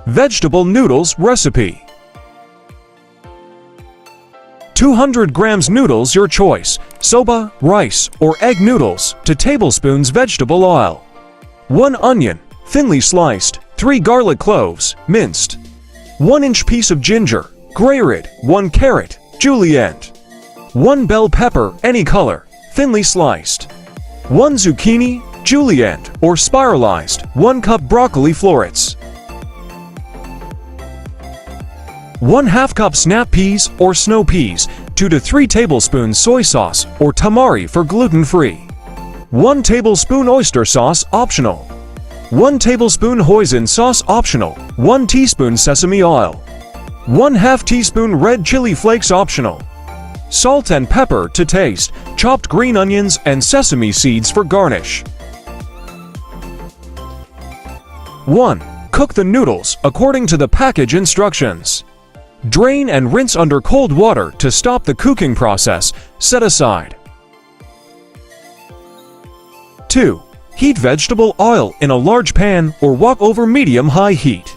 Vegetable noodles recipe. 200 grams noodles your choice, soba, rice, or egg noodles, 2 tablespoons vegetable oil. 1 onion, thinly sliced, 3 garlic cloves, minced. 1-inch piece of ginger, grated, 1 carrot, julienne. 1 bell pepper, any color, thinly sliced. 1 zucchini, julienne, or spiralized, 1 cup broccoli florets. 1/2 cup snap peas or snow peas, 2 to 3 tablespoons soy sauce or tamari for gluten-free. 1 tablespoon oyster sauce optional. 1 tablespoon hoisin sauce optional. 1 teaspoon sesame oil. 1/2 teaspoon red chili flakes optional. Salt and pepper to taste, chopped green onions and sesame seeds for garnish. 1. Cook the noodles according to the package instructions. Drain and rinse under cold water to stop the cooking process. Set aside. 2. Heat vegetable oil in a large pan or wok over medium-high heat.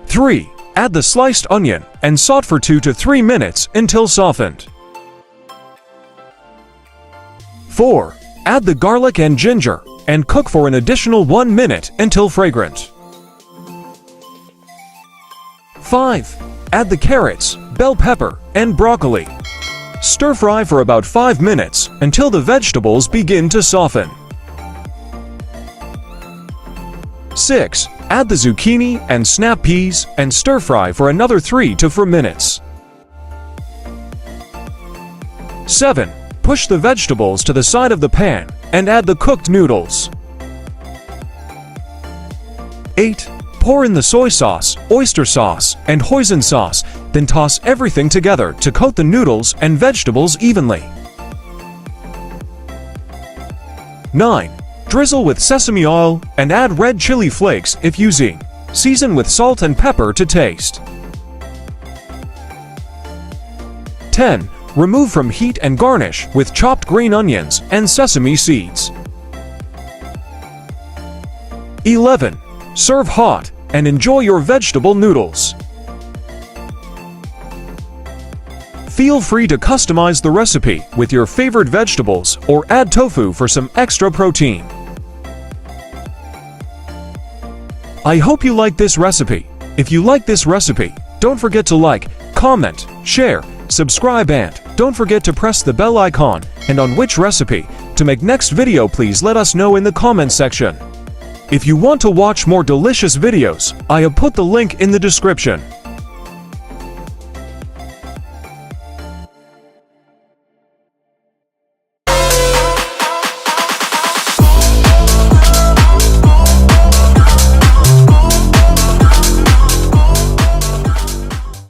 3. Add the sliced onion and saute for 2 to 3 minutes until softened. 4. Add the garlic and ginger and cook for an additional 1 minute until fragrant. 5. Add the carrots, bell pepper, and broccoli. Stir fry for about 5 minutes until the vegetables begin to soften. 6. Add the zucchini and snap peas and stir fry for another 3 to 4 minutes. 7. Push the vegetables to the side of the pan and add the cooked noodles. 8. Pour in the soy sauce, oyster sauce, and hoisin sauce, then toss everything together to coat the noodles and vegetables evenly. 9. Drizzle with sesame oil and add red chili flakes if using. Season with salt and pepper to taste. 10. Remove from heat and garnish with chopped green onions and sesame seeds. 11. Serve hot and enjoy your vegetable noodles. Feel free to customize the recipe with your favorite vegetables or add tofu for some extra protein. I hope you like this recipe. If you like this recipe, don't forget to like, comment, share, subscribe, and don't forget to press the bell icon. And on which recipe to make next video, please let us know in the comment section. If you want to watch more delicious videos, I have put the link in the description.